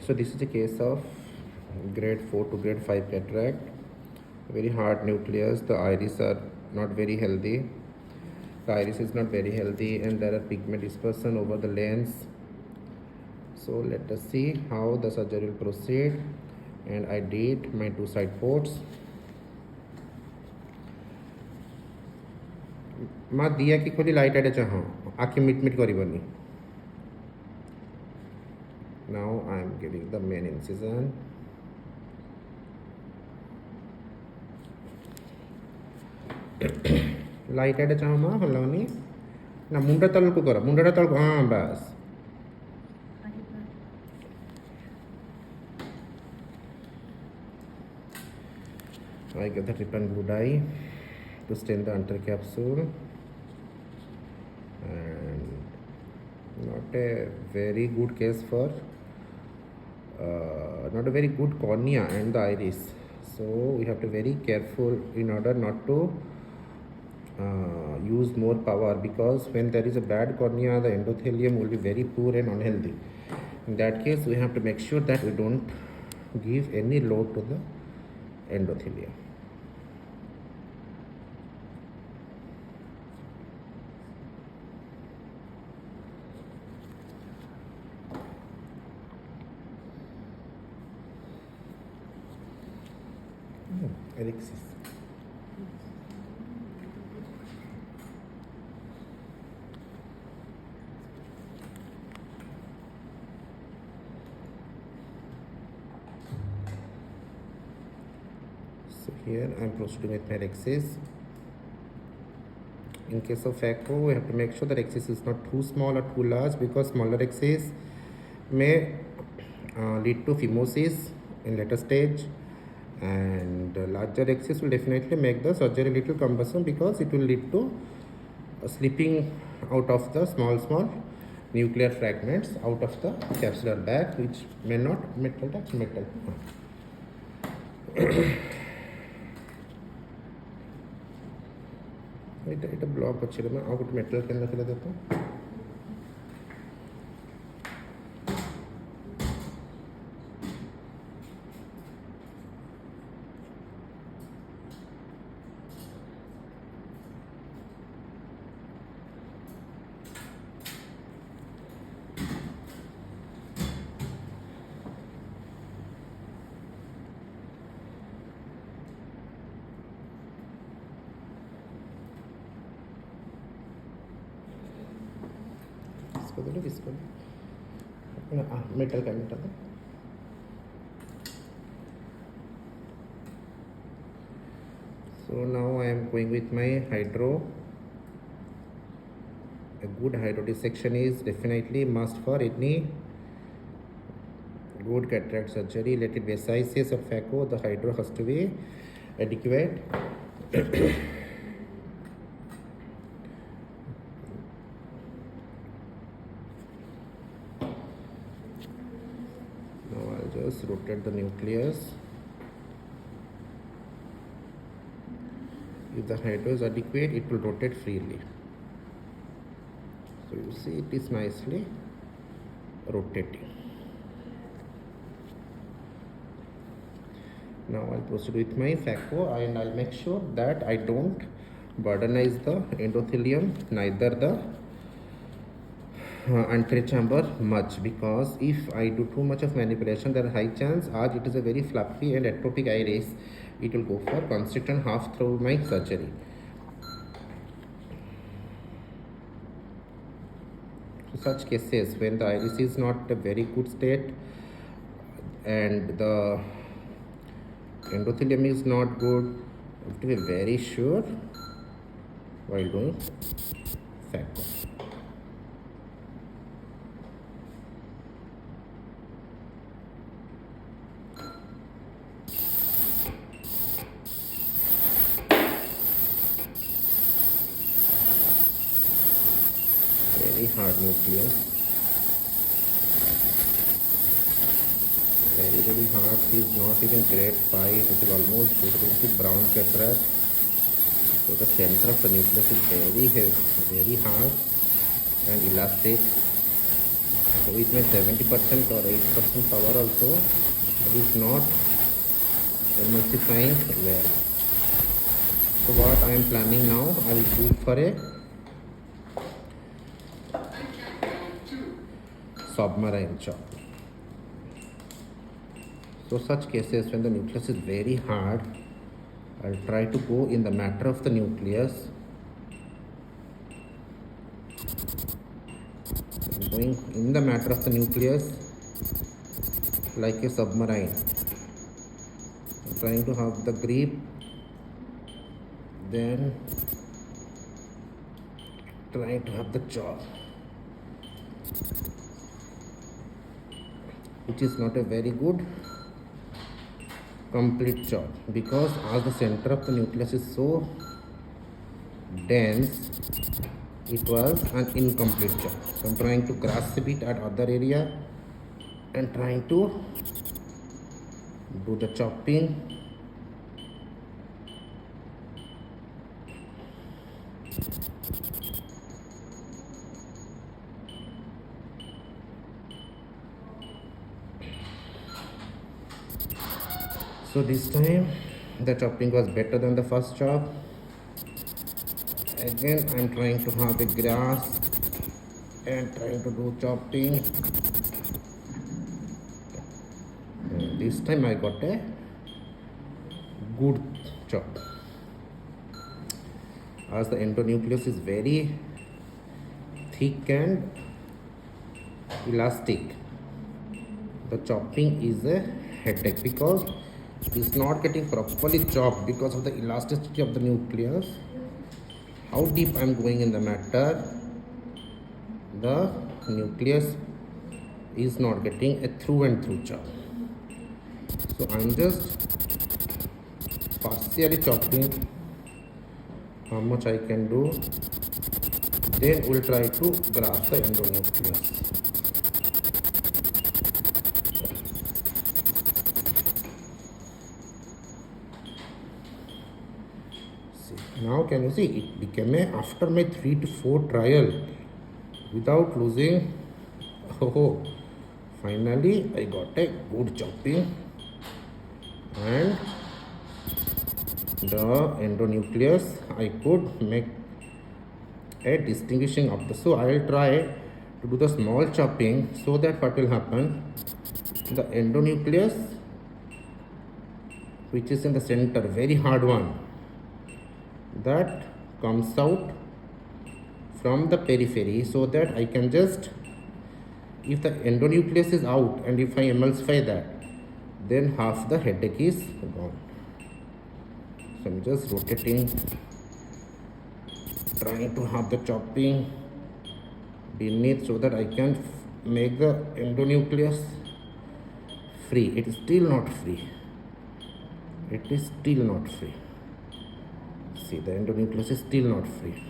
So this is a case of grade 4 to grade 5 cataract. Very hard nucleus. The iris are not very healthy. The iris is not very healthy, and there are pigment dispersion over the lens. So let us see how the surgery will proceed. And I did my 2 side ports. माँ दिया कि खोली light आड़े चाह आखि मिट मिट करिबनी. Now I am giving the main incision. Light आड़े चाह माँ हल्लावनी ना मुंडा तल को करो मुंडा तल को हाँ बस. I get the trypan blue dye to stain the anterior capsule, and not a very good case for not a very good cornea and the iris, so we have to be very careful in order not to use more power, because when there is a bad cornea the endothelium will be very poor and unhealthy. In that case we have to make sure that we don't give any load to the endothelium. Alexis. So here I am proceeding with my axis. In case of phaco, we have to make sure that axis is not too small or too large, because smaller axis may lead to phimosis in later stage, and larger axis will definitely make the surgery little cumbersome, because it will lead to slipping out of the small nuclear fragments out of the capsular bag, which may not metal touch metal. এটা block হচ্ছে না, আর একটা metal কেন ফেলে দিত. metal का metal. So now I am going with my hydro. A good hydro dissection is definitely must for any good cataract surgery. Let it be SICS or phaco, the hydro has to be adequate. Just rotate the nucleus. If the hydro is adequate, it will rotate freely. So you see it is nicely rotating. Now I'll proceed with my phaco, and I'll make sure that I don't burdenize the endothelium, neither the anterior chamber much, because if I do too much of manipulation, there are high chance, as it is a very fluffy and ectopic iris, it will go for constriction half through my surgery. So such cases, when the iris is not a very good state and the endothelium is not good, you have to be very sure while doing phaco. Very hard nucleus, very hard. It is not even grade 5, it is almost suitable to brown cataract. So the center of the nucleus is very heavy, very hard and elastic. with my 70% or 80% power also, it is not emulsifying well. So what I am planning now, I will go for a submarine chop. So such cases when the nucleus is very hard, I'll try to go in the matter of the nucleus. I'm going in the matter of the nucleus like a submarine. I'm trying to have the grip, then trying to have the chop, which is not a very good complete chop, because as the center of the nucleus is so dense, it was an incomplete chop. So I'm trying to grasp it at other area and trying to do the chopping. So this time the chopping was better than the first chop. Again I'm trying to have a grasp and trying to do chopping. And this time I got a good chop. As the endonucleus is very thick and elastic, the chopping is a headache because it is not getting properly chopped because of the elasticity of the nucleus. How deep I am going in the matter, the nucleus is not getting a through and through chop. So I am just partially chopping how much I can do, then we'll try to grasp the endonucleus. Now can you see it became a, after my 3 to 4 trial without losing, oh, finally I got a good chopping and the endonucleus I could make a distinguishing of the. So I will try to do the small chopping so that what will happen, the endonucleus which is in the center, very hard one, that comes out from the periphery, so that I can just, if the endonucleus is out and if I emulsify that, then half the headache is gone. So I'm just rotating, trying to have the chopping beneath so that I can make the endonucleus free. It is still not free. It is still not free. See, the endonucleus is still not free.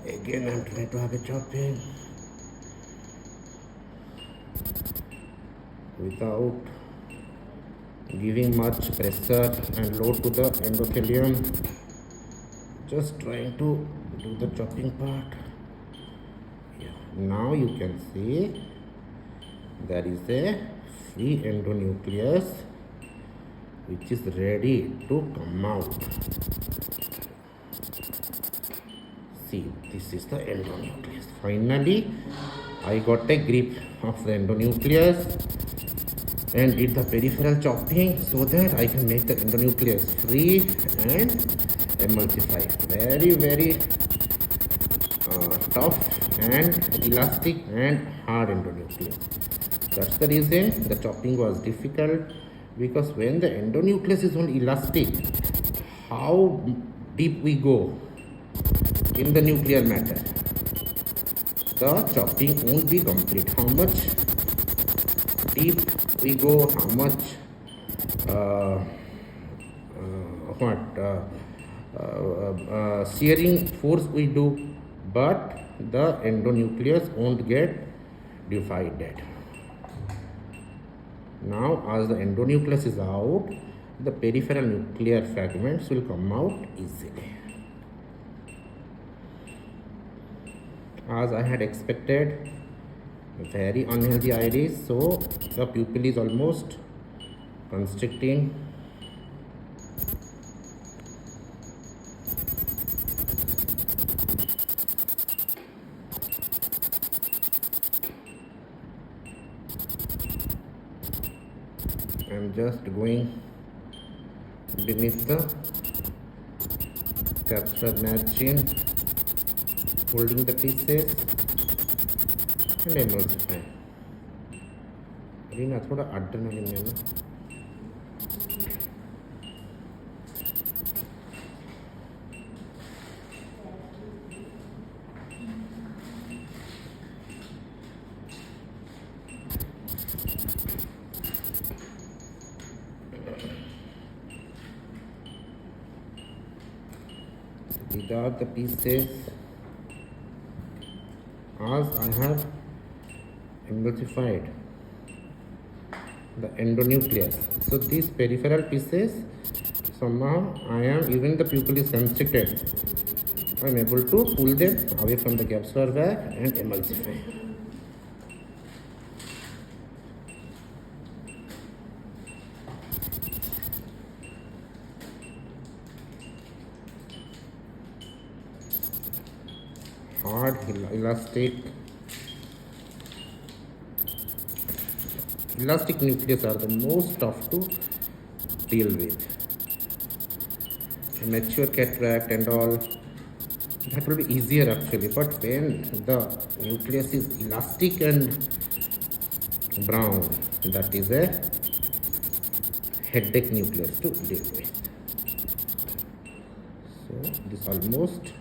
Again I'm trying to have a chopping without giving much pressure and load to the endothelium. Just trying to do the chopping part. Yeah. Now you can see there is a free endonucleus which is ready to come out. See, this is the endonucleus. Finally, I got a grip of the endonucleus and did the peripheral chopping so that I can make the endonucleus free and emulsify. Very, very tough and elastic and hard endonucleus. That's the reason the chopping was difficult, because when the endonucleus is only elastic, how deep we go in the nuclear matter, the chopping won't be complete. How much deep we go, how much shearing force we do, but the endonucleus won't get divided. Now as the endonucleus is out, the peripheral nuclear fragments will come out easily. As I had expected, very unhealthy iris, so the pupil is almost constricting. I'm just going beneath the capsular margin, holding the pieces and emulsify. अभी ना थोड़ा adrenaline है ना. These are the pieces as I have emulsified the endonucleus. So these peripheral pieces, somehow I am, even the pupil is constricted, I am able to pull them away from the capsular bag and emulsify. Hard, elastic nucleus are the most tough to deal with. A mature cataract and all, that will be easier actually, but when the nucleus is elastic and brown, that is a headache nucleus to deal with. So this almost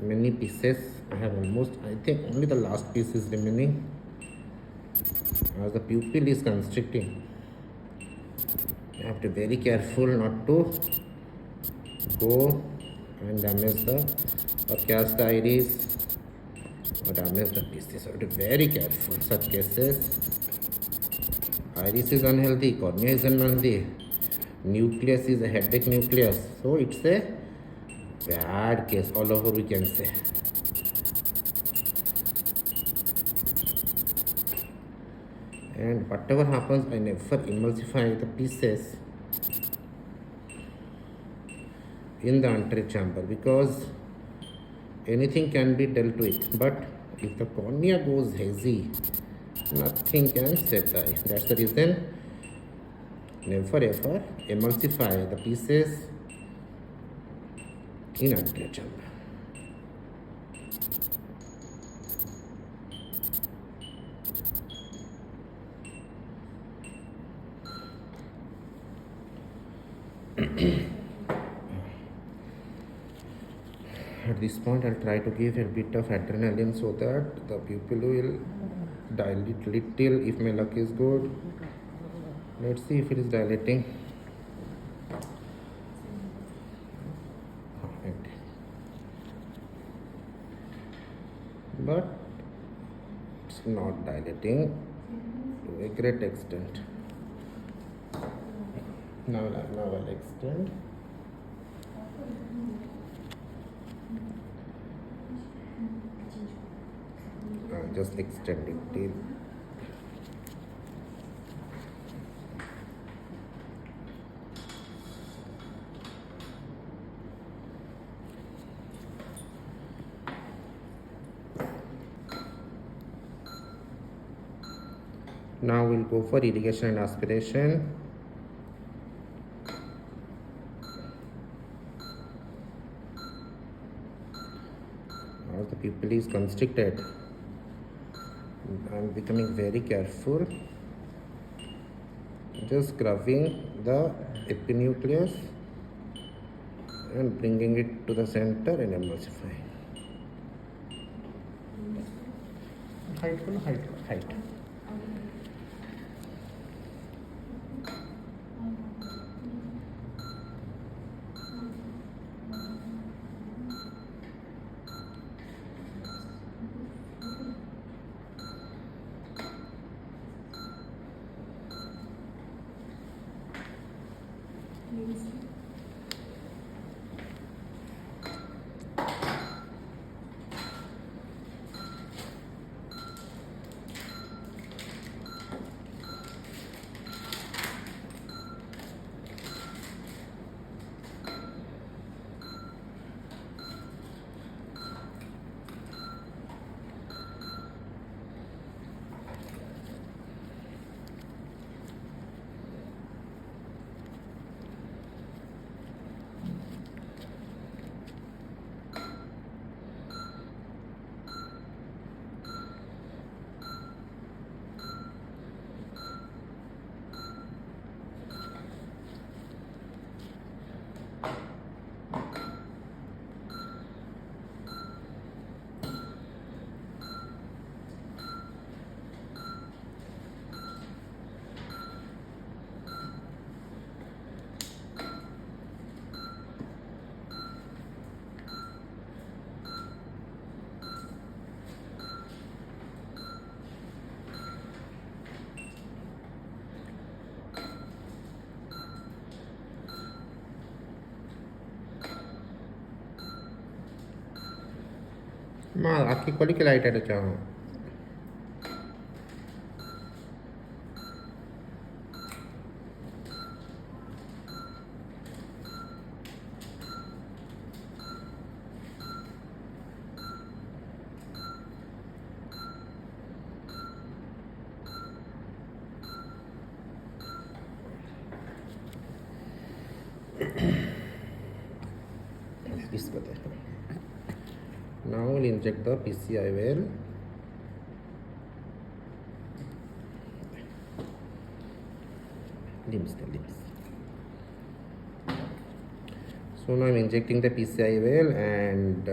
many pieces I have almost, I think only the last piece is remaining. As the pupil is constricting, you have to be very careful not to go and damage the or catch the iris or damage the pieces. So you have to be very careful in such cases. Iris is unhealthy, cornea is unhealthy, nucleus is a headache nucleus, so it's a bad case all over, we can say. And whatever happens, I never emulsify the pieces in the anterior chamber because anything can be dealt with, but if the cornea goes hazy, nothing can save the eye. That's the reason never ever emulsify the pieces in anterior chamber. At this point, I'll try to give a bit of adrenaline so that the pupil will dilate little if my luck is good. Let's see if it is dilating. But it's not dilating to a great extent. Now I'll extend. I'll just extend it till now we'll go for irrigation and aspiration. As the pupil is constricted, I'm becoming very careful, just scrubbing the epinucleus and bringing it to the center and emulsifying. Height. Ma आँखें खोली के light है क्या? इसको देखो. Now we'll inject the PCI well. Limbs. So now I'm injecting the PCI well, and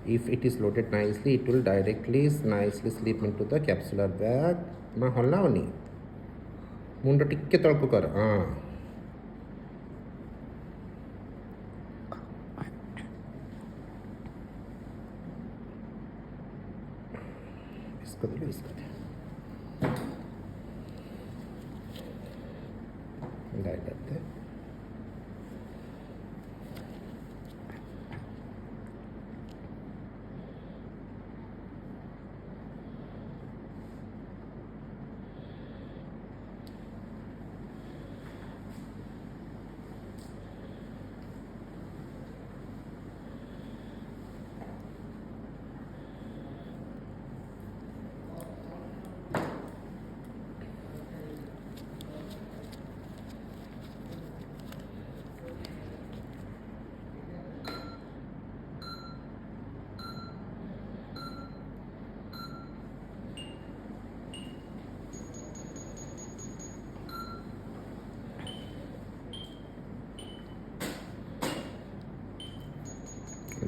if it is loaded nicely, it will directly nicely slip into the capsular bag. Ma hallawani. Munda tikke talku kar. इसको दे. Die करते हैं.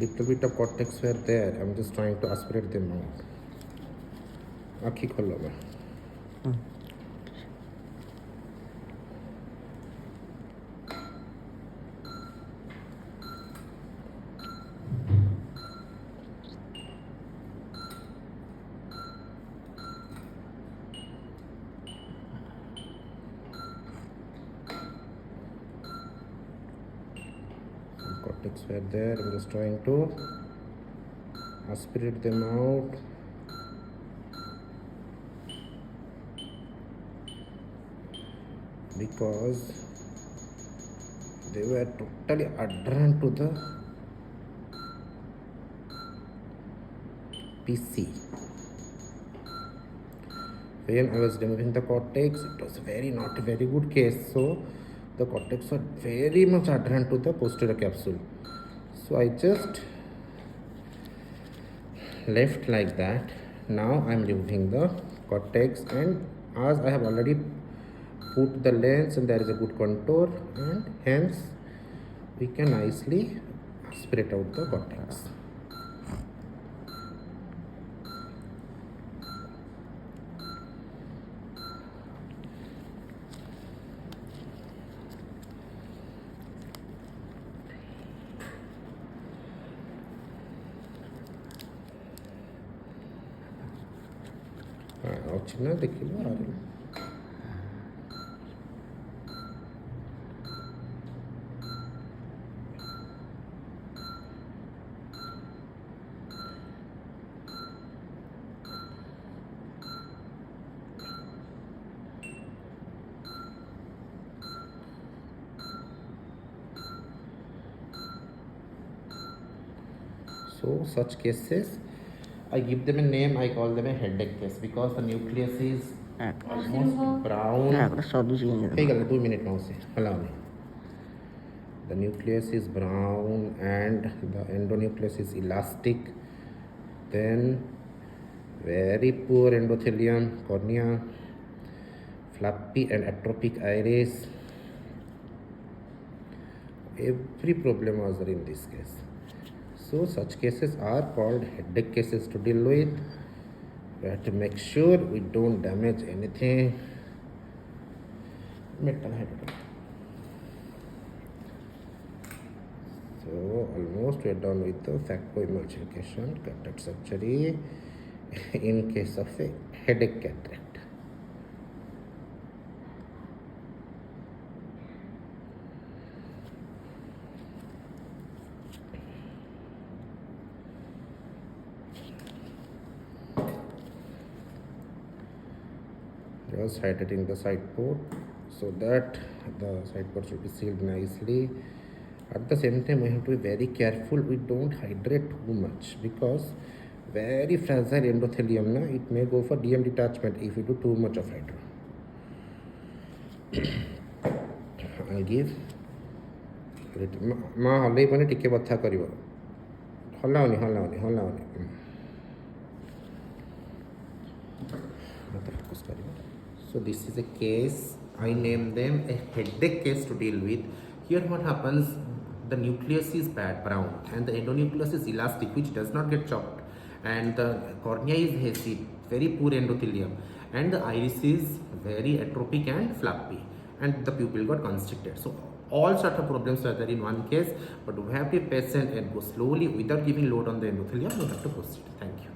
Little bit of cortex were there. I'm just trying to aspirate them out. आँखें खोलो मैं. Cortex were there. I'm just trying to aspirate them out. Because they were totally adherent to the PC. When I was removing the cortex, it was not a very good case. So the cortex was very much adherent to the posterior capsule. So I just left like that. Now I am removing the cortex, and as I have already put the lens and there is a good contour, and hence we can nicely aspirate out the cortex. चिन्ह देखिए आ रही. So such cases, I give them a name. I call them a headache case because the nucleus is almost brown. Hey, 2 minutes now. Allow me. The nucleus is brown and the endonucleus is elastic. Then very poor endothelium, cornea, flappy and atrophic iris. Every problem was there in this case. So such cases are called headache cases to deal with. We have to make sure we don't damage anything. Metal head. So almost we are done with the phacoemulsification cataract surgery in case of a headache cataract. first hydrating the side port so that the side port should be sealed nicely. At the same time, we have to be very careful we don't hydrate too much because very fragile endothelium, na, it may go for DM detachment if you do too much of hydro. I'll give माँ हल्लै पनि टिके बथा करिवो हल्लाउने हल्लाउने हल्लाउने So this is a case, I name them a headache case to deal with. Here what happens, the nucleus is bad brown and the endonucleus is elastic which does not get chopped, and the cornea is hazy, very poor endothelium, and the iris is very atrophic and flappy, and the pupil got constricted. So all sort of problems are there in one case, but we have to be patient and go slowly without giving load on the endothelium. We have to proceed. Thank you.